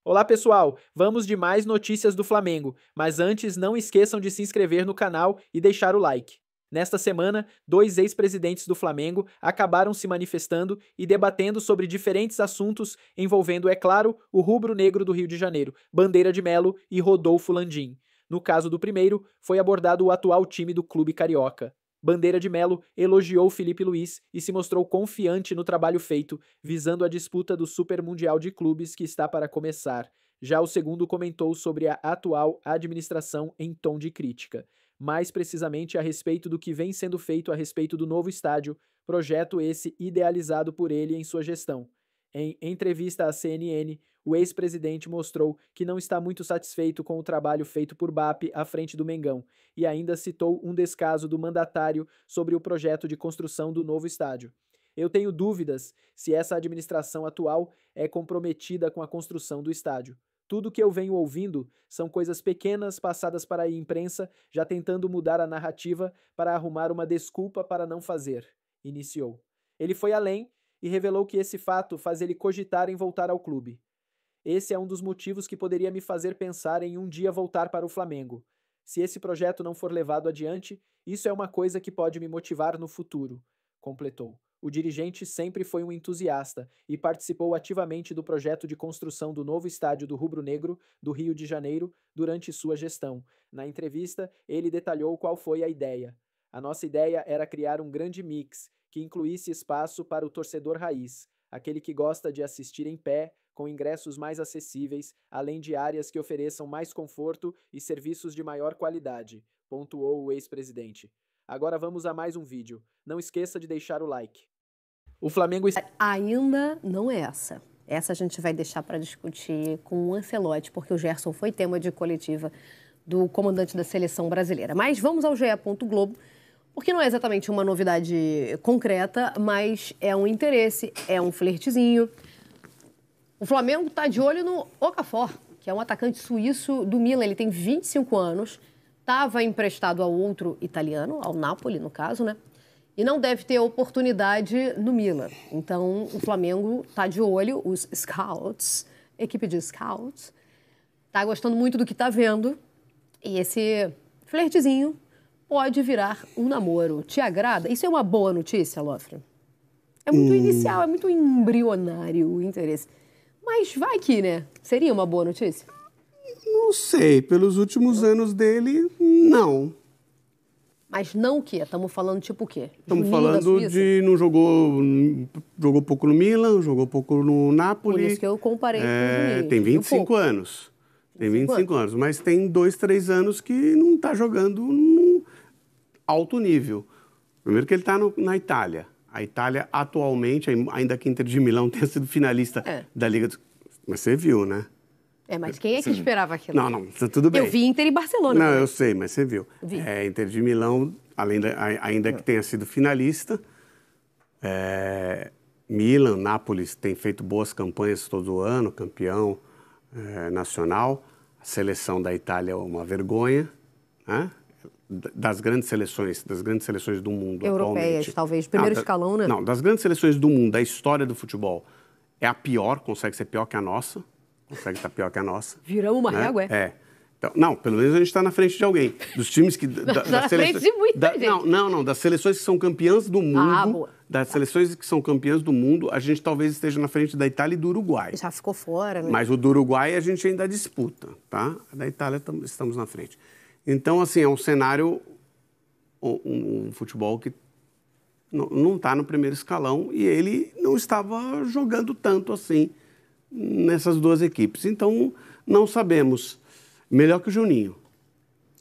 Olá pessoal, vamos de mais notícias do Flamengo, mas antes não esqueçam de se inscrever no canal e deixar o like. Nesta semana, 2 ex-presidentes do Flamengo acabaram se manifestando e debatendo sobre diferentes assuntos envolvendo, é claro, o rubro-negro do Rio de Janeiro, Bandeira de Melo e Rodolfo Landim. No caso do primeiro, foi abordado o atual time do clube carioca. Bandeira de Melo elogiou Felipe Luiz e se mostrou confiante no trabalho feito, visando a disputa do Super Mundial de Clubes que está para começar. Já o segundo comentou sobre a atual administração em tom de crítica, mais precisamente a respeito do que vem sendo feito a respeito do novo estádio, projeto esse idealizado por ele em sua gestão. Em entrevista à CNN, o ex-presidente mostrou que não está muito satisfeito com o trabalho feito por BAP à frente do Mengão e ainda citou um descaso do mandatário sobre o projeto de construção do novo estádio. Eu tenho dúvidas se essa administração atual é comprometida com a construção do estádio. Tudo que eu venho ouvindo são coisas pequenas passadas para a imprensa, já tentando mudar a narrativa para arrumar uma desculpa para não fazer, iniciou. Ele foi além e revelou que esse fato faz ele cogitar em voltar ao clube. Esse é um dos motivos que poderia me fazer pensar em um dia voltar para o Flamengo. Se esse projeto não for levado adiante, isso é uma coisa que pode me motivar no futuro, completou. O dirigente sempre foi um entusiasta e participou ativamente do projeto de construção do novo estádio do Rubro Negro do Rio de Janeiro durante sua gestão. Na entrevista, ele detalhou qual foi a ideia. A nossa ideia era criar um grande mix que incluísse espaço para o torcedor raiz, aquele que gosta de assistir em pé, com ingressos mais acessíveis, além de áreas que ofereçam mais conforto e serviços de maior qualidade, pontuou o ex-presidente. Agora vamos a mais um vídeo. Não esqueça de deixar o like. O Flamengo... Ainda não é essa. Essa a gente vai deixar para discutir com o Ancelotti, porque o Gerson foi tema de coletiva do comandante da seleção brasileira. Mas vamos ao GE. Globo, porque não é exatamente uma novidade concreta, mas é um interesse, é um flertezinho. O Flamengo está de olho no Okafor, que é um atacante suíço do Milan. Ele tem 25 anos, estava emprestado a outro italiano, ao Napoli, no caso, né? E não deve ter oportunidade no Milan. Então, o Flamengo está de olho, os scouts, equipe de scouts, está gostando muito do que está vendo. E esse flertezinho pode virar um namoro. Te agrada? Isso é uma boa notícia, Lofre? É muito inicial, é muito embrionário o interesse. Mas vai que, né? Seria uma boa notícia? Não sei. Pelos últimos anos dele, não. Mas não o quê? Estamos falando tipo o quê? Estamos falando de não jogou pouco no Milan, jogou pouco no Napoli. Por isso que eu comparei com o Juninho. Tem 25 anos. Tem 25 anos. Mas tem 2, 3 anos que não está jogando no alto nível. Primeiro que ele está na Itália. A Itália, atualmente, ainda que a Inter de Milão tenha sido finalista da Liga dos... Mas você viu, né? Mas quem é que esperava aquilo? Não, tudo bem. Eu vi Inter e Barcelona. Não, eu sei, mas você viu. Inter de Milão, ainda que tenha sido finalista, Milan, Nápoles tem feito boas campanhas todo ano, campeão nacional. A seleção da Itália é uma vergonha, né? Das grandes seleções do mundo europeias, atualmente. Talvez. Primeiro escalão, né? Não, das grandes seleções do mundo, da história do futebol, é a pior, consegue ser pior que a nossa. Consegue estar pior que a nossa. Viramos uma régua, Então, não, pelo menos a gente está na frente de alguém. Dos times que... na frente de muita gente. Não, das seleções que são campeãs do mundo, das seleções que são campeãs do mundo, a gente talvez esteja na frente da Itália e do Uruguai. Já ficou fora, né? Mas o do Uruguai a gente ainda disputa, tá? Da Itália estamos na frente. Então, assim, é um cenário, um futebol que não está no primeiro escalão e ele não estava jogando tanto assim nessas duas equipes. Então, não sabemos. Melhor que o Juninho.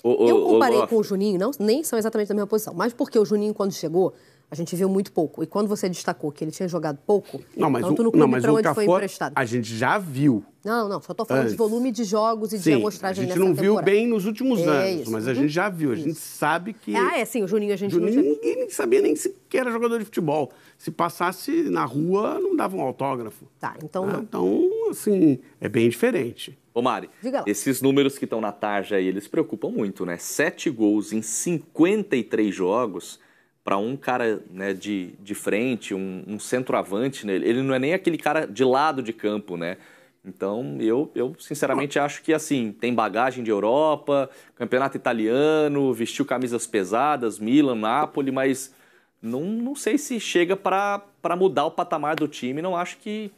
Eu comparei com o Juninho, nem são exatamente da mesma posição, mas porque o Juninho, quando chegou, a gente viu muito pouco. E quando você destacou que ele tinha jogado pouco, tanto no clube para onde foi emprestado. A gente já viu. Não, só estou falando de volume de jogos e de amostragem nessa temporada. A gente não viu bem nos últimos anos, mas a gente já viu. A gente sabe que... Sim, o Juninho a gente não... Ninguém nem sabia nem que era jogador de futebol. Se passasse na rua, não dava um autógrafo. Então não. Então, assim, é bem diferente. Ô Mari, esses números que estão na tarja aí, eles preocupam muito, né? 7 gols em 53 jogos para um cara, né, de frente, um centroavante, né? Ele não é nem aquele cara de lado de campo, né? Então, eu sinceramente acho que, assim, tem bagagem de Europa, campeonato italiano, vestiu camisas pesadas, Milan, Napoli, mas não sei se chega para mudar o patamar do time. Não acho que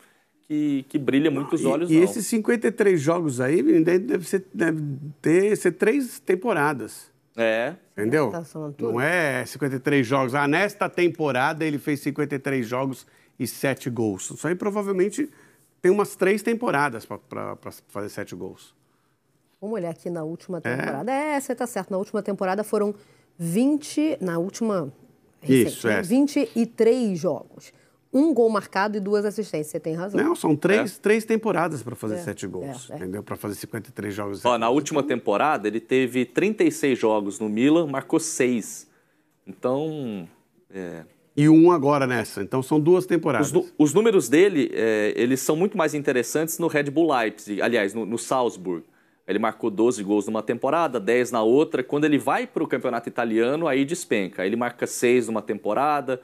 brilha muito os olhos, não. E esses 53 jogos aí deve ser 3 temporadas. Entendeu? Não é 53 jogos. Nesta temporada ele fez 53 jogos e 7 gols. Isso aí provavelmente tem umas 3 temporadas para fazer 7 gols. Vamos olhar aqui na última temporada. Você está certo. Na última temporada foram 20... Na última... Isso, 23 jogos. 1 gol marcado e 2 assistências. Você tem razão. Não, são 3 temporadas para fazer 7 gols. Entendeu? Para fazer 53 jogos. Na última temporada, ele teve 36 jogos no Milan, marcou 6. Então... E 1 agora nessa. Então, são 2 temporadas. Os números dele, eles são muito mais interessantes no Red Bull Leipzig. Aliás, no Salzburg. Ele marcou 12 gols numa temporada, 10 na outra. Quando ele vai para o campeonato italiano, aí despenca. Aí ele marca 6 numa temporada,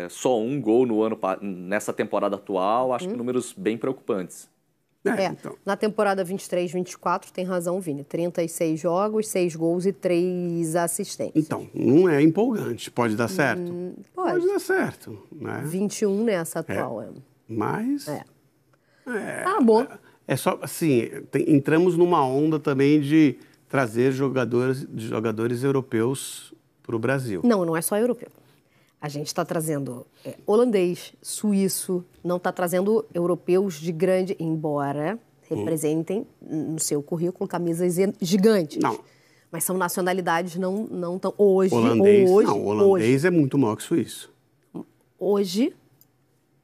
só 1 gol nessa temporada atual. Acho que números bem preocupantes. Então. Na temporada 23-24, tem razão, Vini. 36 jogos, 6 gols e 3 assistências. Então, não é empolgante. Pode dar certo? Pode dar certo. Né? 21 nessa atual. Mas... bom. É só, assim, entramos numa onda também de trazer jogadores europeus para o Brasil. Não é só europeu. A gente está trazendo holandês, suíço, não está trazendo europeus de grande, embora representem no seu currículo camisas gigantes. Não. Mas são nacionalidades não tão... Hoje... Holandês é muito maior que suíço. Hoje...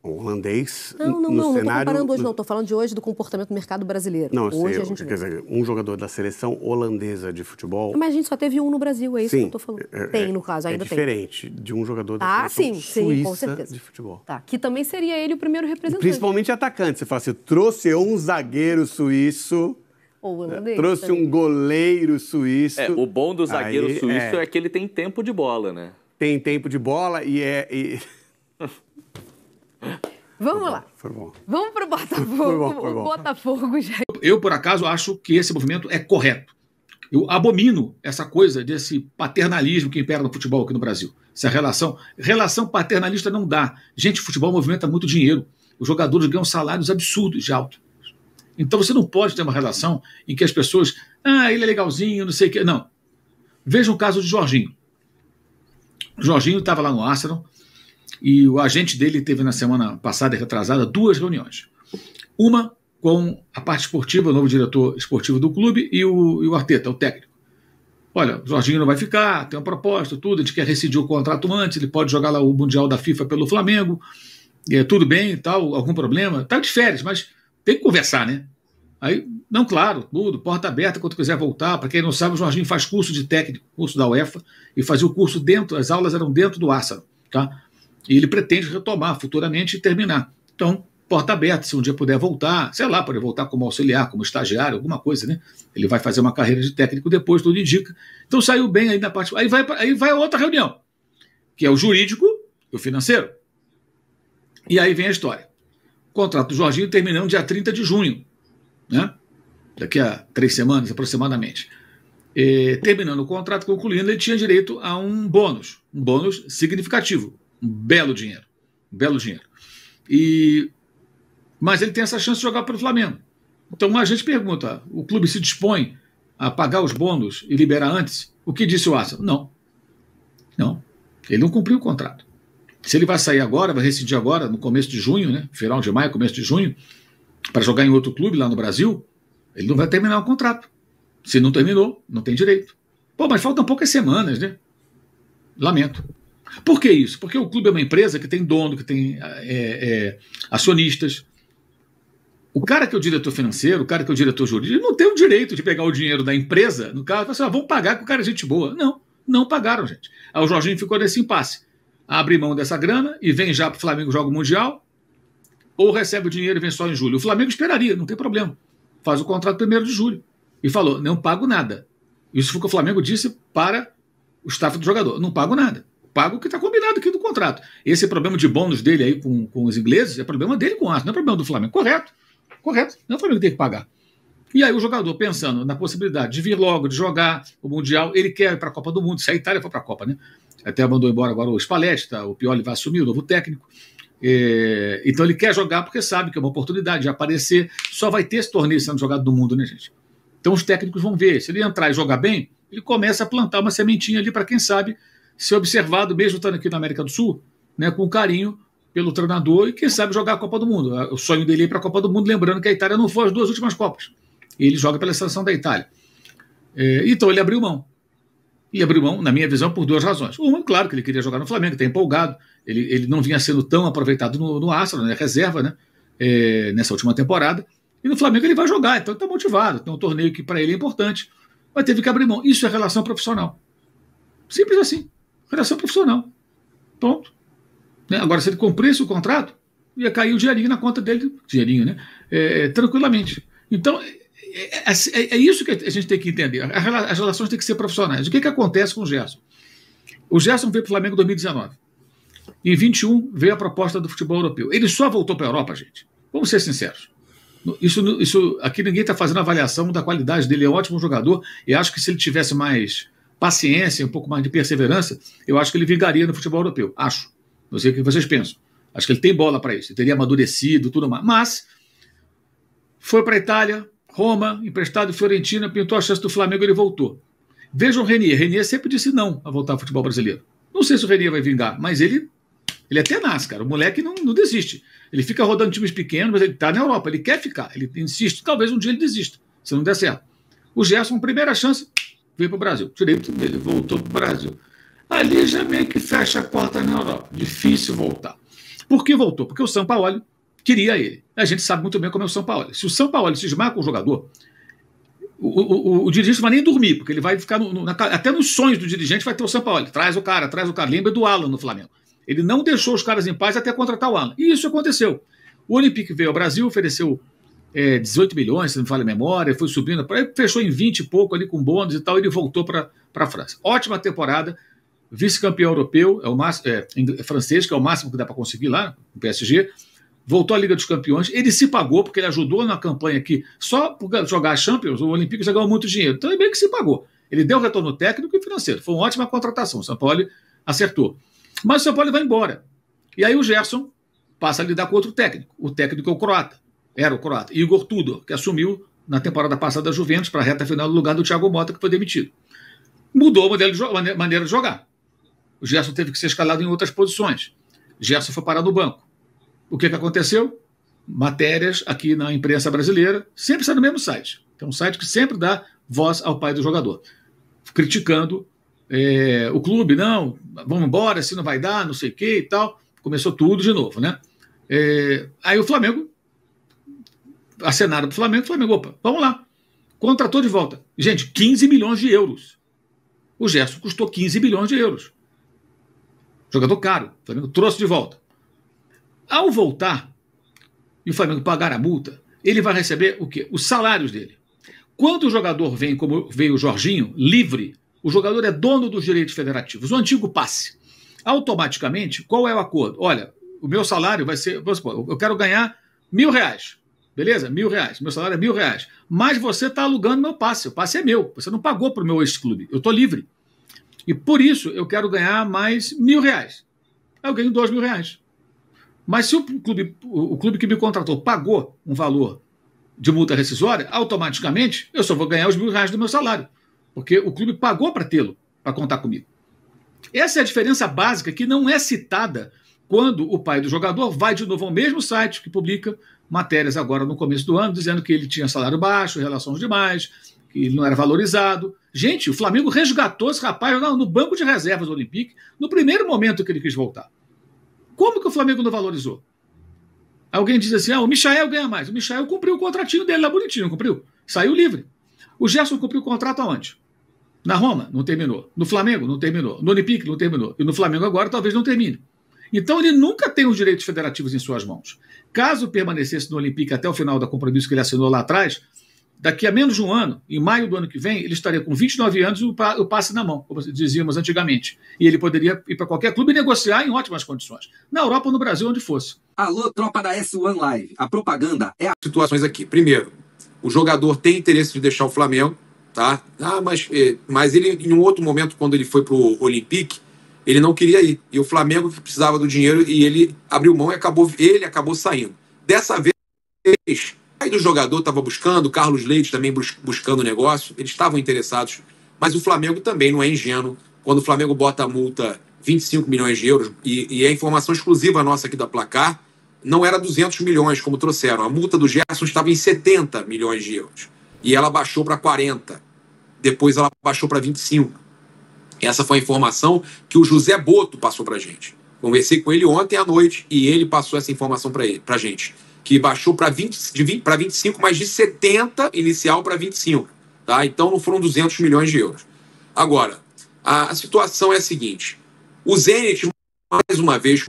O holandês, não cenário... estou comparando hoje, não. Estou falando de hoje do comportamento do mercado brasileiro. Não, hoje a gente quer dizer, um jogador da seleção holandesa de futebol... Mas a gente só teve 1 no Brasil, é isso que eu estou falando. Tem, no caso, ainda tem. É diferente de um jogador da seleção suíça com certeza. De futebol. Tá, que também seria ele o primeiro representante. Principalmente atacante. Você fala assim, trouxe um zagueiro suíço... holandês, trouxe também. Um goleiro suíço... O bom do zagueiro suíço é que ele tem tempo de bola, né? Tem tempo de bola e... Vamos lá. Foi bom. Vamos para o Botafogo. Foi bom. O Botafogo já... Eu, por acaso, acho que esse movimento é correto. Eu abomino essa coisa desse paternalismo que impera no futebol aqui no Brasil. Essa relação paternalista não dá. Gente, o futebol movimenta muito dinheiro. Os jogadores ganham salários absurdos de alto. Então você não pode ter uma relação em que as pessoas... ele é legalzinho, não sei o quê. Não. Veja o caso de Jorginho. O Jorginho estava lá no Arsenal e o agente dele teve na semana passada e retrasada 2 reuniões. Uma com a parte esportiva, o novo diretor esportivo do clube, e o Arteta, o técnico. Olha, o Jorginho não vai ficar, tem uma proposta, tudo, a gente quer rescindir o contrato antes, ele pode jogar lá o Mundial da FIFA pelo Flamengo, tudo bem e tal, algum problema? Tá de férias, mas tem que conversar, né? Aí, não, claro, tudo, porta aberta quando quiser voltar. Para quem não sabe, o Jorginho faz curso de técnico, curso da UEFA, e fazia o curso dentro, as aulas eram dentro do Arsenal, tá? E ele pretende retomar futuramente e terminar. Então, porta aberta, se um dia puder voltar, sei lá, pode voltar como auxiliar, como estagiário, alguma coisa, né? Ele vai fazer uma carreira de técnico depois, tudo indica. Então saiu bem aí na parte... Aí vai a outra reunião, que é o jurídico e o financeiro. E aí vem a história. O contrato do Jorginho terminando dia 30 de junho, né? Daqui a 3 semanas aproximadamente. Terminando o contrato, concluindo, ele tinha direito a um bônus significativo, um belo dinheiro. Mas ele tem essa chance de jogar pelo Flamengo. Então a gente pergunta, o clube se dispõe a pagar os bônus e liberar antes? O que disse o Arsenal? Não. Ele não cumpriu o contrato. Se ele vai sair agora, vai rescindir agora, no começo de junho, né? Final de maio, começo de junho, para jogar em outro clube lá no Brasil, ele não vai terminar o contrato. Se não terminou, não tem direito. Mas faltam poucas semanas, né? Lamento. Por que isso? Porque o clube é uma empresa que tem dono, que tem acionistas. O cara que é o diretor financeiro, o cara que é o diretor jurídico, ele não tem o direito de pegar o dinheiro da empresa, no caso, e falar assim, vamos pagar que o cara é gente boa. Não pagaram, gente. Aí o Jorginho ficou nesse impasse. Abre mão dessa grana e vem já para o Flamengo joga o Mundial, ou recebe o dinheiro e vem só em julho. O Flamengo esperaria, não tem problema. Faz o contrato 1º de julho. E falou, não pago nada. Isso foi o que o Flamengo disse para o staff do jogador. Não pago nada. Pago o que está combinado aqui do contrato. Esse problema de bônus dele aí com os ingleses é problema dele com o Arsenal, não é problema do Flamengo. Correto. Correto. Não é o Flamengo que tem que pagar. E aí o jogador, pensando na possibilidade de vir logo, de jogar o Mundial, ele quer ir para a Copa do Mundo, se a Itália for para a Copa, né? Até mandou embora agora o Spalletti, tá? O Pioli vai assumir, o novo técnico. Então ele quer jogar porque sabe que é uma oportunidade de aparecer. Só vai ter esse torneio sendo jogado no mundo, né, gente? Então os técnicos vão ver. Se ele entrar e jogar bem, ele começa a plantar uma sementinha ali para, quem sabe, ser observado, mesmo estando aqui na América do Sul, né, com carinho pelo treinador e, quem sabe, jogar a Copa do Mundo. O sonho dele é ir para a Copa do Mundo, lembrando que a Itália não foi as 2 últimas Copas. Ele joga pela seleção da Itália. Então ele abriu mão. E abriu mão, na minha visão, por 2 razões. Uma, claro, que ele queria jogar no Flamengo, está empolgado. Ele não vinha sendo tão aproveitado no Arsenal, né, reserva, né, nessa última temporada. E no Flamengo ele vai jogar, então ele está motivado. Tem um torneio que para ele é importante. Mas teve que abrir mão. Isso é relação profissional. Simples assim. Relação profissional. Ponto. Né? Agora, se ele cumprisse o contrato, ia cair o dinheirinho na conta dele. Dinheirinho, né? Tranquilamente. Então, é isso que a gente tem que entender. As relações têm que ser profissionais. O que acontece com o Gerson? O Gerson veio para o Flamengo em 2019. Em 2021 veio a proposta do futebol europeu. Ele só voltou para a Europa, gente. Vamos ser sinceros. Isso aqui ninguém está fazendo avaliação da qualidade dele. É um ótimo jogador. E acho que se ele tivesse mais paciência, um pouco mais de perseverança, eu acho que ele vingaria no futebol europeu. Acho. Não sei o que vocês pensam. Acho que ele tem bola para isso. Ele teria amadurecido, tudo mais. Mas foi para a Itália, Roma, emprestado Fiorentina, pintou a chance do Flamengo e ele voltou. Vejam o Renier. Renier sempre disse não a voltar ao futebol brasileiro. Não sei se o Renier vai vingar, mas ele até nasce, cara. O moleque não desiste. Ele fica rodando times pequenos, mas ele está na Europa. Ele quer ficar. Ele insiste. Talvez um dia ele desista, se não der certo. O Gerson, primeira chance, veio para o Brasil. Direito dele, voltou para o Brasil. Ali já meio que fecha a porta na Europa. Difícil voltar. Por que voltou? Porque o Sampaoli queria ele. A gente sabe muito bem como é o Sampaoli. Se o Sampaoli se esmaga com o jogador, o dirigente não vai nem dormir, porque ele vai ficar até nos sonhos do dirigente vai ter o Sampaoli. Traz o cara. Lembra do Alan no Flamengo. Ele não deixou os caras em paz até contratar o Alan. E isso aconteceu. O Olympique veio ao Brasil, ofereceu 18 milhões, se não me falha a memória, foi subindo, fechou em 20 e pouco ali com bônus e tal, e ele voltou para a França. Ótima temporada, vice-campeão europeu, francês, que é o máximo que dá para conseguir lá, no PSG. Voltou à Liga dos Campeões, ele se pagou, porque ele ajudou na campanha que só por jogar a Champions, o Olympique já ganhou muito dinheiro. Então ele meio que se pagou. Ele deu retorno técnico e financeiro. Foi uma ótima contratação. O São Paulo acertou. Mas o São Paulo vai embora. E aí o Gerson passa a lidar com outro técnico. O técnico é o croata. Era o croata. Igor Tudor, que assumiu na temporada passada da Juventus para a reta final no lugar do Thiago Motta, que foi demitido. Mudou a maneira de jogar. O Gerson teve que ser escalado em outras posições. O Gerson foi parar no banco. O que aconteceu? Matérias aqui na imprensa brasileira, sempre sai no mesmo site. É um site que sempre dá voz ao pai do jogador, criticando o clube. Não, vamos embora, se não vai dar, não sei o que e tal. Começou tudo de novo, né? Aí o Flamengo, acenaram para o Flamengo, opa, vamos lá. Contratou de volta. Gente, 15 milhões de euros. O Gerson custou 15 milhões de euros. Jogador caro. O Flamengo trouxe de volta. Ao voltar, e o Flamengo pagar a multa, ele vai receber o quê? Os salários dele. Quando o jogador vem, como veio o Jorginho, livre, o jogador é dono dos direitos federativos, o antigo passe. Automaticamente, qual é o acordo? Olha, o meu salário vai ser, vamos supor, eu quero ganhar R$1.000, beleza? R$1.000, meu salário é R$1.000, mas você está alugando meu passe, o passe é meu, você não pagou para o meu ex-clube, eu estou livre. E por isso eu quero ganhar mais R$1.000. Eu ganho R$2.000. Mas se o clube que me contratou pagou um valor de multa rescisória, automaticamente eu só vou ganhar os R$1.000 do meu salário, porque o clube pagou para tê-lo, para contar comigo. Essa é a diferença básica que não é citada quando o pai do jogador vai de novo ao mesmo site que publica matérias agora no começo do ano, dizendo que ele tinha salário baixo, relações demais, que ele não era valorizado. Gente, o Flamengo resgatou esse rapaz no banco de reservas do Olympique no primeiro momento que ele quis voltar. Como que o Flamengo não valorizou? Alguém diz assim, o Michael ganha mais. O Michael cumpriu o contratinho dele lá bonitinho, não cumpriu? Saiu livre. O Gerson cumpriu o contrato aonde? Na Roma, não terminou. No Flamengo, não terminou. No Olympique, não terminou. E no Flamengo agora, talvez não termine. Então ele nunca tem os direitos federativos em suas mãos. Caso permanecesse no Olympique até o final do compromisso que ele assinou lá atrás, daqui a menos de um ano, em maio do ano que vem, ele estaria com 29 anos e o passe na mão, como dizíamos antigamente. E ele poderia ir para qualquer clube e negociar em ótimas condições. Na Europa ou no Brasil, onde fosse. Alô, tropa da S1 Live. A propaganda é a... Situações aqui. Primeiro, o jogador tem interesse de deixar o Flamengo, tá? Mas ele, em um outro momento, quando ele foi para o Olympique, ele não queria ir. E o Flamengo que precisava do dinheiro e ele abriu mão e ele acabou saindo. Dessa vez, aí do jogador estava buscando, o Carlos Leite também buscando negócio, eles estavam interessados, mas o Flamengo também não é ingênuo. Quando o Flamengo bota a multa 25 milhões de euros, e é informação exclusiva nossa aqui da Placar, não era 200 milhões, como trouxeram. A multa do Gerson estava em 70 milhões de euros. E ela baixou para 40. Depois ela baixou para 25. Essa foi a informação que o José Boto passou para a gente. Conversei com ele ontem à noite e ele passou essa informação para a gente. Que baixou para 25, mas de 70 inicial para 25. Tá? Então não foram 200 milhões de euros. Agora, a situação é a seguinte. O Zenit, mais uma vez,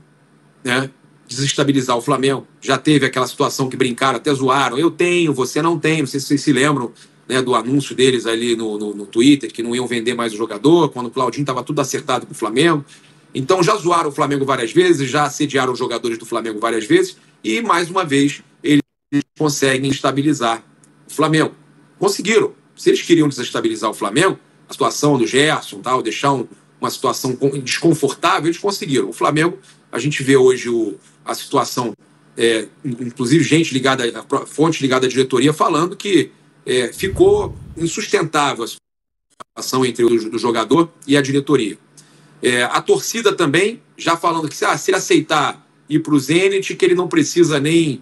né, desestabilizar o Flamengo. Já teve aquela situação que brincaram, até zoaram. Eu tenho, você não tem. Não sei se vocês se lembram, né, do anúncio deles ali no Twitter, que não iam vender mais o jogador, quando o Claudinho estava tudo acertado com o Flamengo. Então já zoaram o Flamengo várias vezes, já assediaram os jogadores do Flamengo várias vezes, e mais uma vez eles conseguem estabilizar o Flamengo. Conseguiram. Se eles queriam desestabilizar o Flamengo, a situação do Gerson, tal, deixar uma situação desconfortável, eles conseguiram. O Flamengo, a gente vê hoje a situação, inclusive fonte ligada à diretoria falando que ficou insustentável a situação entre o jogador e a diretoria. A torcida também, já falando que se ele aceitar ir para o Zenit, que ele não precisa nem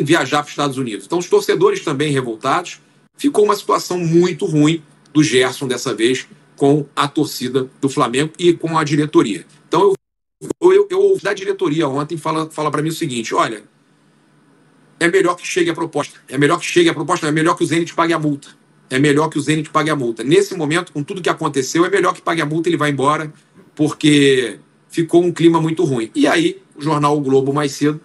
viajar para os Estados Unidos. Então, os torcedores também revoltados. Ficou uma situação muito ruim do Gerson dessa vez com a torcida do Flamengo e com a diretoria. Então, eu ouvi da diretoria ontem fala para mim o seguinte: olha, é melhor que chegue a proposta. É melhor que o Zenit pague a multa. É melhor que o Zenit pague a multa. Nesse momento, com tudo que aconteceu, é melhor que pague a multa e ele vai embora, porque ficou um clima muito ruim. E aí, o jornal O Globo, mais cedo,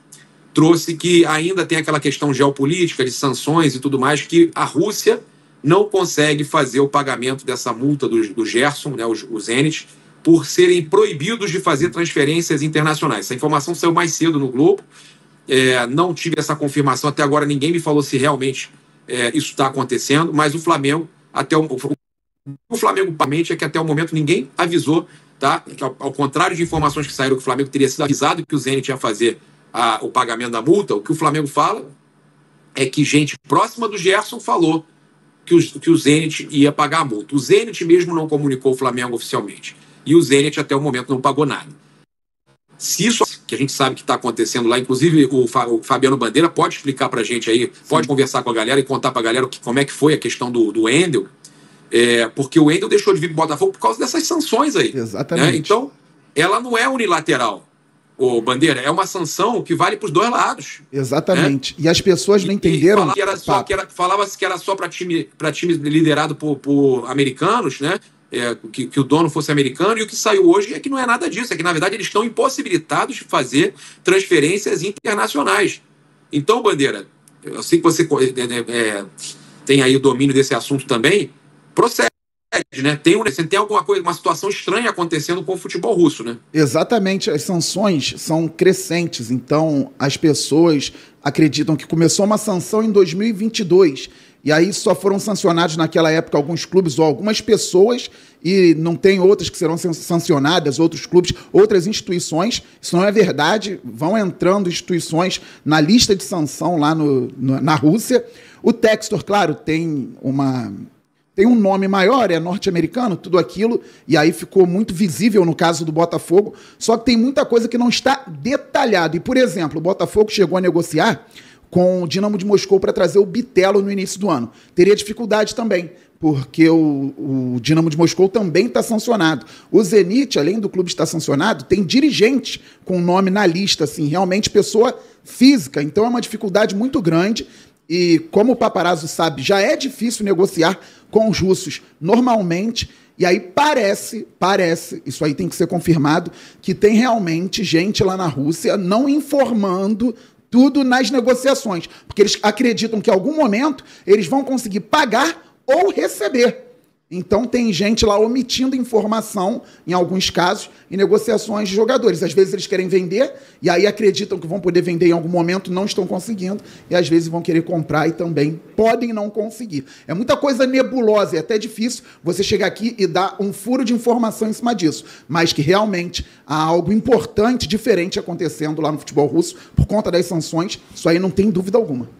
trouxe que ainda tem aquela questão geopolítica, de sanções e tudo mais, que a Rússia não consegue fazer o pagamento dessa multa do Gerson, né, o Zenit, por serem proibidos de fazer transferências internacionais. Essa informação saiu mais cedo no Globo. Não tive essa confirmação, até agora ninguém me falou se realmente isso está acontecendo, mas o Flamengo, o Flamengo, é que até o momento ninguém avisou, tá? Ao contrário de informações que saíram que o Flamengo teria sido avisado que o Zenit ia fazer o pagamento da multa, o que o Flamengo fala é que gente próxima do Gerson falou que o Zenit ia pagar a multa. O Zenit mesmo não comunicou o Flamengo oficialmente. E o Zenit até o momento não pagou nada. Se isso que a gente sabe que está acontecendo lá, inclusive o Fabiano Bandeira pode explicar para a gente aí, pode conversar com a galera e contar para a galera como é que foi a questão do Wendel, porque o Wendel deixou de vir para o Botafogo por causa dessas sanções aí. Exatamente. Né? Então, ela não é unilateral, Bandeira, é uma sanção que vale para os dois lados. Exatamente. Né? E as pessoas não entenderam. Falava-se que era só para time liderado por americanos, né? Que o dono fosse americano, e o que saiu hoje é que não é nada disso, é que na verdade eles estão impossibilitados de fazer transferências internacionais. Então, Bandeira, eu sei que você tem aí o domínio desse assunto também, procede, né? Você tem alguma coisa, uma situação estranha acontecendo com o futebol russo, né? Exatamente, as sanções são crescentes, então as pessoas acreditam que começou uma sanção em 2022, e aí só foram sancionados naquela época alguns clubes ou algumas pessoas, e não tem outras que serão sancionadas, outros clubes, outras instituições. Isso não é verdade, vão entrando instituições na lista de sanção lá na Rússia. O Textor, claro, tem um nome maior, é norte-americano, tudo aquilo, e aí ficou muito visível no caso do Botafogo, só que tem muita coisa que não está detalhada. E, por exemplo, o Botafogo chegou a negociar com o Dinamo de Moscou para trazer o Bitelo no início do ano. Teria dificuldade também, porque o Dinamo de Moscou também está sancionado. O Zenit, além do clube estar sancionado, tem dirigentes com nome na lista, assim, realmente pessoa física, então é uma dificuldade muito grande. E como o Paparazzo sabe, já é difícil negociar com os russos normalmente, e aí parece, isso aí tem que ser confirmado, que tem realmente gente lá na Rússia não informando Tudo nas negociações, porque eles acreditam que em algum momento eles vão conseguir pagar ou receber. Então tem gente lá omitindo informação, em alguns casos, em negociações de jogadores. Às vezes eles querem vender, e aí acreditam que vão poder vender em algum momento, não estão conseguindo, e às vezes vão querer comprar e também podem não conseguir. É muita coisa nebulosa, é até difícil você chegar aqui e dar um furo de informação em cima disso, mas que realmente há algo importante, diferente acontecendo lá no futebol russo, por conta das sanções, isso aí não tem dúvida alguma.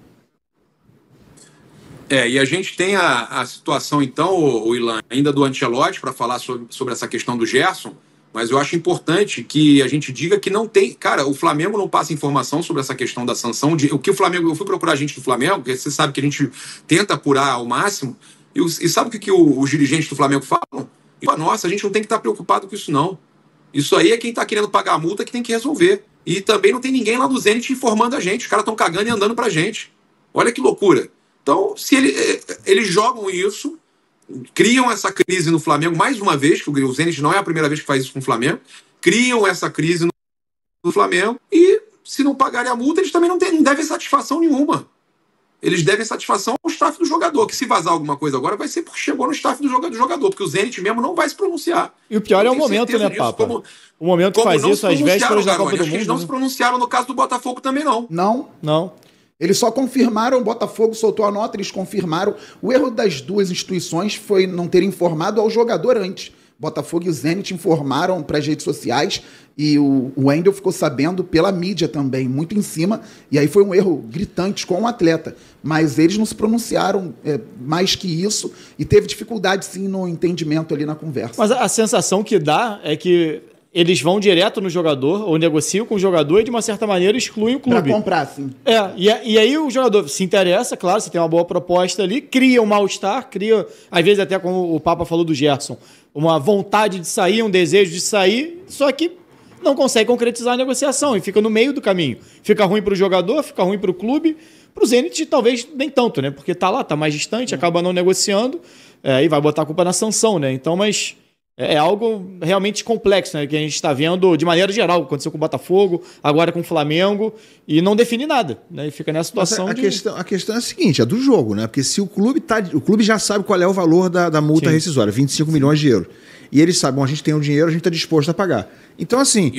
E a gente tem a situação, então, o Ilan, ainda do Ancelotti, para falar sobre essa questão do Gerson, mas eu acho importante que a gente diga que não tem... Cara, o Flamengo não passa informação sobre essa questão da sanção. O que o Flamengo... Eu fui procurar gente do Flamengo, porque você sabe que a gente tenta apurar ao máximo, e sabe o que os dirigentes do Flamengo falam? Nossa, a gente não tem que estar preocupado com isso, não. Isso aí é quem está querendo pagar a multa que tem que resolver. E também não tem ninguém lá do Zenit informando a gente. Os caras estão cagando e andando pra gente. Olha que loucura. Então, se eles jogam isso, criam essa crise no Flamengo, mais uma vez, que o Zenit não é a primeira vez que faz isso com o Flamengo, criam essa crise no Flamengo e, se não pagarem a multa, eles também não devem satisfação nenhuma. Eles devem satisfação ao staff do jogador, que se vazar alguma coisa agora vai ser porque chegou no staff do jogador, porque o Zenit mesmo não vai se pronunciar. E o pior é o momento, né, Papa? O momento que faz isso às vésperas da Copa do Mundo. Eles não se pronunciaram no caso do Botafogo também, não. Não. Eles só confirmaram, o Botafogo soltou a nota, eles confirmaram. O erro das duas instituições foi não ter informado ao jogador antes. Botafogo e o Zenit informaram para as redes sociais e o Wendel ficou sabendo pela mídia também, muito em cima. E aí foi um erro gritante com o atleta. Mas eles não se pronunciaram mais que isso e teve dificuldade, sim, no entendimento ali na conversa. Mas a sensação que dá é que eles vão direto no jogador, ou negociam com o jogador e, de uma certa maneira, excluem o clube. Para comprar, sim. E aí o jogador se interessa, claro, se tem uma boa proposta ali, cria um mal-estar, às vezes até como o Papa falou do Gerson, uma vontade de sair, um desejo de sair, só que não consegue concretizar a negociação e fica no meio do caminho. Fica ruim para o jogador, fica ruim para o clube, para o Zenit talvez nem tanto, né? Porque tá lá, tá mais distante, acaba não negociando e vai botar a culpa na sanção, né? Então, mas... É algo realmente complexo, né? Que a gente está vendo de maneira geral. Aconteceu com o Botafogo, agora com o Flamengo, e não define nada, né? E fica nessa situação. A questão é a seguinte: é do jogo, né? Porque se o clube já sabe qual é o valor da multa rescisória, 25 milhões de euros. E eles sabem, a gente tem o dinheiro, a gente está disposto a pagar. Então, assim,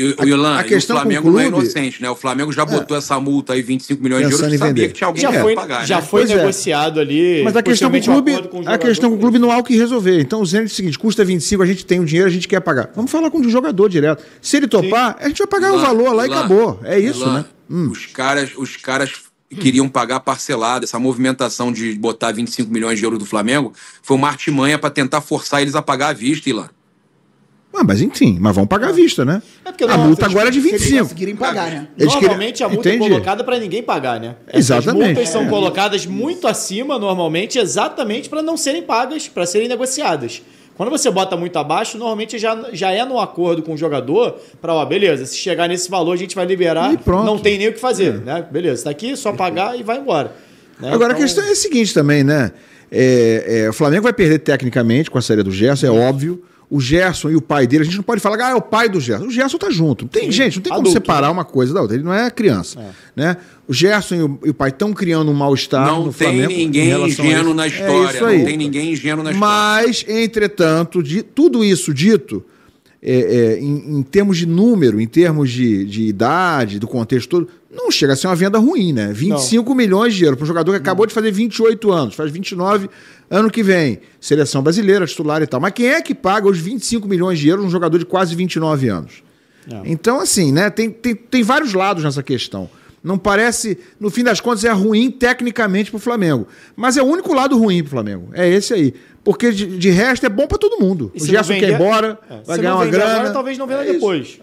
a questão o Flamengo não é inocente, né? O Flamengo já botou essa multa aí, 25 milhões de euros, sabia que tinha alguém que ia pagar. Já foi negociado ali. Mas a questão com o clube não há o que resolver. Então, o Zenit é o seguinte: custa 25, a gente tem o dinheiro, a gente quer pagar. Vamos falar com o jogador direto. Se ele topar, a gente vai pagar o valor lá e acabou. É isso, né? Os caras queriam pagar parcelado. Essa movimentação de botar 25 milhões de euros do Flamengo foi uma artimanha para tentar forçar eles a pagar à vista, Ilan. Mas enfim, vão pagar à vista, né? A multa agora é de 25. Eles conseguirem pagar, né? Normalmente a multa é colocada para ninguém pagar, né? Exatamente. As multas são colocadas muito acima, normalmente, exatamente para não serem pagas, para serem negociadas. Quando você bota muito abaixo, normalmente já é no acordo com o jogador para, beleza, se chegar nesse valor a gente vai liberar, não tem nem o que fazer, né? Beleza, tá aqui, só pagar e vai embora. Né? Agora, a questão é a seguinte também, né? O Flamengo vai perder tecnicamente com a saída do Gerson, é óbvio. O Gerson e o pai dele, a gente não pode falar, é o pai do Gerson. O Gerson tá junto. Não tem como adulto, separar uma coisa da outra. Ele não é criança. Né? O Gerson e o pai estão criando um mal-estar no Flamengo. Não tem ninguém ingênuo na história. Não tem ninguém ingênuo na história. Mas, entretanto, tudo isso dito, em termos de número, em termos de idade, do contexto todo, não chega a ser uma venda ruim, né? 25 milhões de euros para um jogador que acabou de fazer 28 anos, faz 29 ano que vem. Seleção brasileira, titular e tal. Mas quem é que paga os 25 milhões de euros num jogador de quase 29 anos? Então, assim, né? Tem vários lados nessa questão. Não parece, no fim das contas, é ruim tecnicamente para o Flamengo. Mas é o único lado ruim para o Flamengo. É esse aí. Porque de resto é bom para todo mundo. O Gerson quer ir embora, vai ganhar uma grana. Agora, talvez não venda depois.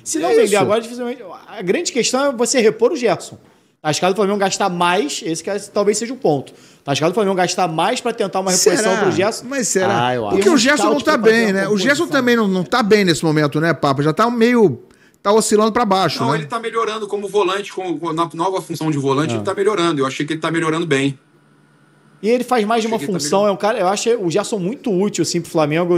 Se não vender agora, dificilmente. A grande questão é você repor o Gerson. A escala do Flamengo gastar mais, esse talvez seja o ponto. A escala do Flamengo gastar mais para tentar uma reposição para o Gerson. Mas será? Porque o Gerson não está bem, né? O Gerson também não está bem nesse momento, né, Papa? Já está meio... Tá oscilando para baixo, né? Ele tá melhorando como volante, na nova função de volante, ele tá melhorando. Eu achei que ele tá melhorando bem. E ele faz mais de uma função, é um cara, eu acho o Gerson muito útil assim, pro Flamengo,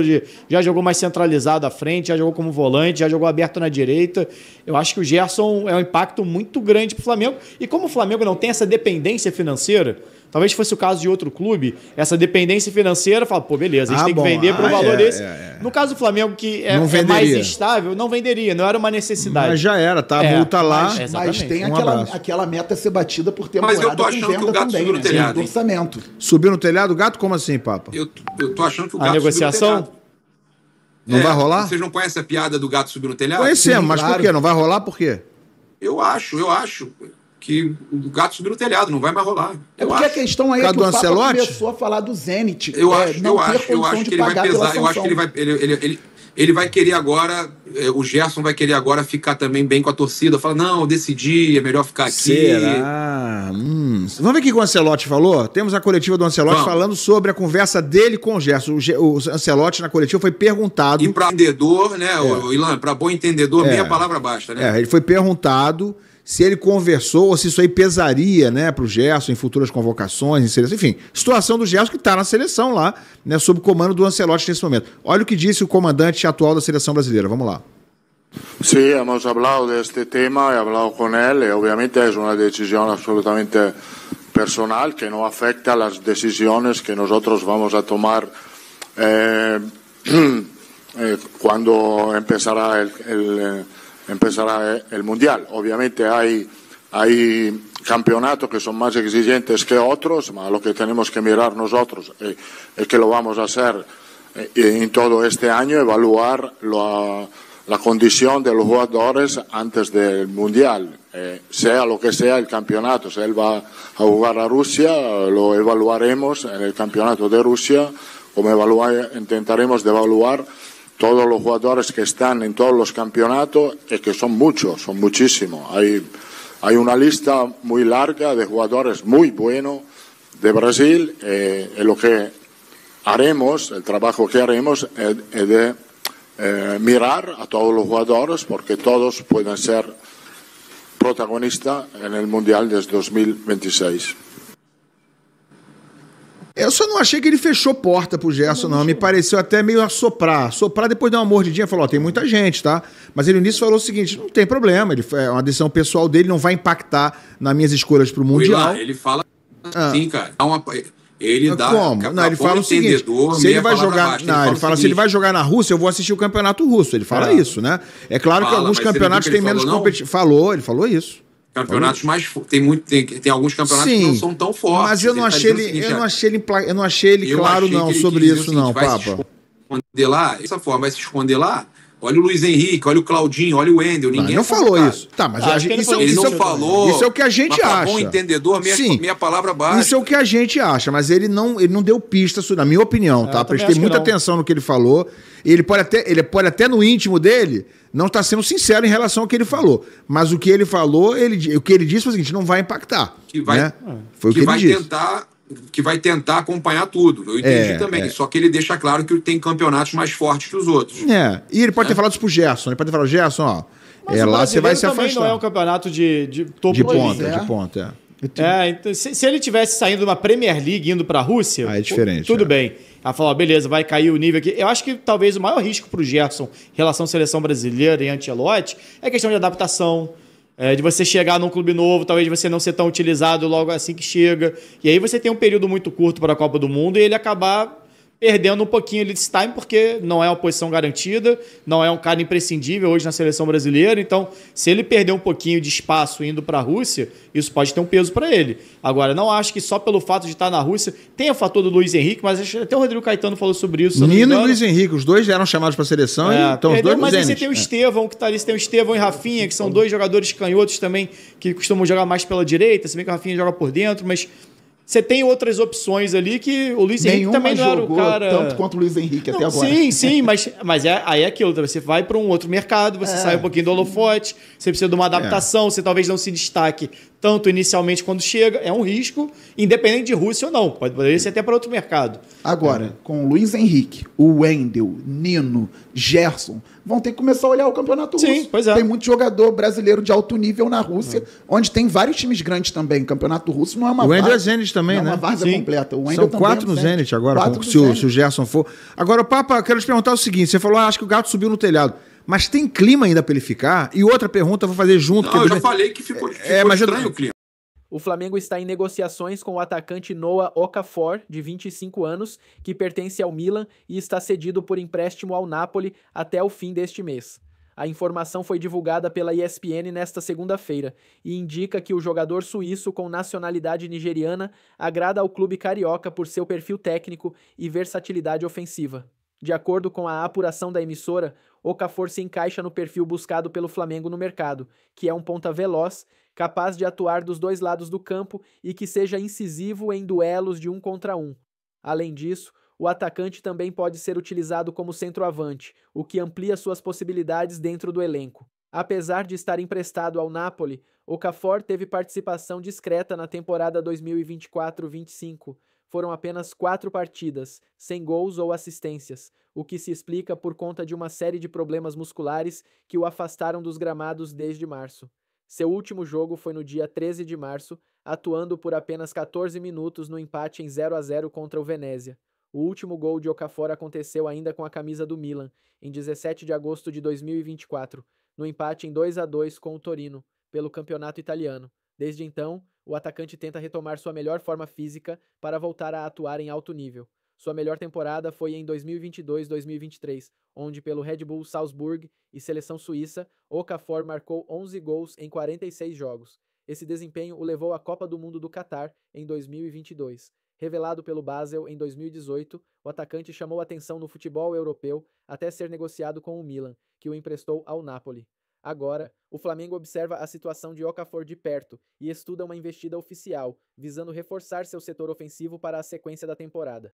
já jogou mais centralizado à frente, já jogou como volante, já jogou aberto na direita. Eu acho que o Gerson é um impacto muito grande pro Flamengo. E como o Flamengo não tem essa dependência financeira, talvez fosse o caso de outro clube, essa dependência financeira, fala, pô, beleza, a gente tem que vender por um valor desse. No caso do Flamengo, que é mais estável, não venderia, não era uma necessidade. Mas já era, tá? A multa lá. Mas tem aquela meta a ser batida por temporada. Mas eu tô achando que o Gato subiu no telhado. Do orçamento. Subiu no telhado, Gato? Como assim, Papa? Eu tô achando que o Gato subiu no telhado. Não vai rolar? Vocês não conhecem a piada do Gato subir no telhado? Conhecemos, mas por quê? Não vai rolar por quê? Eu acho que o Gato subiu no telhado, não vai mais rolar. Porque a questão aí é que o Papa começou a falar do Zenit. Eu acho que ele vai pesar, eu acho que ele vai querer agora, o Gerson vai querer agora ficar também bem com a torcida, falar, não, eu decidi, é melhor ficar aqui. Será? Vamos ver o que o Ancelotti falou? Temos a coletiva do Ancelotti falando sobre a conversa dele com o Gerson. O Ancelotti na coletiva foi perguntado... E para entendedor, né, Ilan, para bom entendedor, meia palavra basta, né? Ele foi perguntado se ele conversou ou se isso aí pesaria, né, para o Gerson em futuras convocações, em seleção, enfim, situação do Gerson que está na seleção lá, né, sob o comando do Ancelotti nesse momento. Olha o que disse o comandante atual da seleção brasileira, vamos lá. Sí, hemos hablado de este tema, he hablado con él, y obviamente es una decisión absolutamente personal que no afecta a las decisiones que nosotros vamos a tomar cuando empezará el Mundial. Obviamente hay campeonatos que son más exigentes que otros, pero lo que tenemos que mirar nosotros es que lo vamos a hacer en todo este año, evaluar la condición de los jugadores antes del Mundial, sea lo que sea el campeonato. Si él va a jugar a Rusia, lo evaluaremos en el campeonato de Rusia, como intentaremos de evaluar todos los jugadores que están en todos los campeonatos, y que son muchos, son muchísimos. Hay una lista muy larga de jugadores muy buenos de Brasil, y lo que haremos, el trabajo que haremos es de mirar a todos los jugadores, porque todos pueden ser protagonistas en el Mundial de 2026. Eu só não achei que ele fechou porta pro Gerson, não. Me pareceu até meio assoprar. Soprar, depois deu uma mordidinha, falou, tem muita gente, tá? Mas ele no início falou o seguinte, não tem problema, é uma decisão pessoal dele, não vai impactar nas minhas escolhas pro Mundial. Ele fala assim, cara. Ele dá... Como? Não, ele fala o seguinte, se ele vai jogar... Não, ele fala, se ele vai jogar na Rússia, eu vou assistir o campeonato russo. Ele fala isso, né? É claro que alguns campeonatos têm menos competição. Ele falou isso. Campeonatos mais tem alguns campeonatos que não são tão fortes. Mas eu não achei ele claro não sobre isso não, Papa. Esconder lá, dessa forma, vai se esconder lá. Olha o Luiz Henrique, olha o Claudinho, olha o Wendel, ninguém não falou isso. Tá, mas ele não falou. Isso é o que a gente acha. Bom entendedor, minha palavra baixa. Isso é o que a gente acha, mas ele não deu pista, na minha opinião, tá? Prestei muita atenção no que ele falou. Ele pode até no íntimo dele não estar sendo sincero em relação ao que ele falou. Mas o que ele falou, o que ele disse foi o seguinte, não vai impactar. Foi o que ele disse. Que vai tentar acompanhar tudo. Eu entendi também. Só que ele deixa claro que tem campeonatos mais fortes que os outros. E ele pode ter falado isso pro Gerson. Ele pode ter falado, Gerson, ó. Lá você vai se afastar. Também não é um campeonato de topo de ponta. Então, se ele tivesse saindo de uma Premier League indo para a Rússia, é diferente. Tudo bem. Ela falou, beleza, vai cair o nível aqui. Eu acho que talvez o maior risco para o Gerson em relação à seleção brasileira e Ancelotti é a questão de adaptação. De você chegar num clube novo, talvez você não ser tão utilizado logo assim que chega. E aí você tem um período muito curto para a Copa do Mundo e ele acabar perdendo um pouquinho de time, porque não é uma posição garantida, não é um cara imprescindível hoje na seleção brasileira. Então, se ele perder um pouquinho de espaço indo para a Rússia, isso pode ter um peso para ele. Agora, não acho que só pelo fato de estar na Rússia tem o fator do Luiz Henrique, mas até o Rodrigo Caetano falou sobre isso. Nino e Luiz Henrique, os dois eram chamados para a seleção e estão os dois no Zenit. Mas você tem o Estevão, que está ali, você tem o Estevão e Rafinha, que são dois jogadores canhotos também, que costumam jogar mais pela direita, se bem que o Rafinha joga por dentro, mas... Você tem outras opções ali que o Luiz Henrique também não era o cara... tanto quanto o Luiz Henrique até agora. Sim, mas aí é aquilo. Você vai para um outro mercado, você sai um pouquinho do holofote, você precisa de uma adaptação, você talvez não se destaque tanto inicialmente quando chega. É um risco, independente de Rússia ou não. Poderia ser até para outro mercado. Agora, com o Luiz Henrique, o Wendel, Nino, Gerson... vão ter que começar a olhar o campeonato russo. Sim, pois é. Tem muito jogador brasileiro de alto nível na Rússia, onde tem vários times grandes também. O campeonato russo não é uma... O Wendel é Zenit também. também, Não, né? uma várzea completa. O Wendel São também 4 é no do Zenit agora, Quatro se do o Zenit. Gerson for. Agora, Papa, eu quero te perguntar o seguinte: você falou, acho que o gato subiu no telhado. Mas tem clima ainda para ele ficar? E outra pergunta eu vou fazer junto. Não, eu já falei que ficou mas estranho o clima. O Flamengo está em negociações com o atacante Noah Okafor, de 25 anos, que pertence ao Milan e está cedido por empréstimo ao Napoli até o fim deste mês. A informação foi divulgada pela ESPN nesta segunda-feira e indica que o jogador suíço com nacionalidade nigeriana agrada ao clube carioca por seu perfil técnico e versatilidade ofensiva. De acordo com a apuração da emissora, Okafor se encaixa no perfil buscado pelo Flamengo no mercado, que é um ponta veloz, capaz de atuar dos dois lados do campo e que seja incisivo em duelos de 1 contra 1. Além disso, o atacante também pode ser utilizado como centroavante, o que amplia suas possibilidades dentro do elenco. Apesar de estar emprestado ao Napoli, Okafor teve participação discreta na temporada 2024-25. Foram apenas 4 partidas, sem gols ou assistências, o que se explica por conta de uma série de problemas musculares que o afastaram dos gramados desde março. Seu último jogo foi no dia 13 de março, atuando por apenas 14 minutos no empate em 0-0 contra o Venezia. O último gol de Okafor aconteceu ainda com a camisa do Milan, em 17 de agosto de 2024, no empate em 2-2 com o Torino, pelo campeonato italiano. Desde então, o atacante tenta retomar sua melhor forma física para voltar a atuar em alto nível. Sua melhor temporada foi em 2022-2023, onde pelo Red Bull Salzburg e seleção suíça, Okafor marcou 11 gols em 46 jogos. Esse desempenho o levou à Copa do Mundo do Catar em 2022. Revelado pelo Basel em 2018, o atacante chamou atenção no futebol europeu até ser negociado com o Milan, que o emprestou ao Napoli. Agora, o Flamengo observa a situação de Okafor de perto e estuda uma investida oficial, visando reforçar seu setor ofensivo para a sequência da temporada.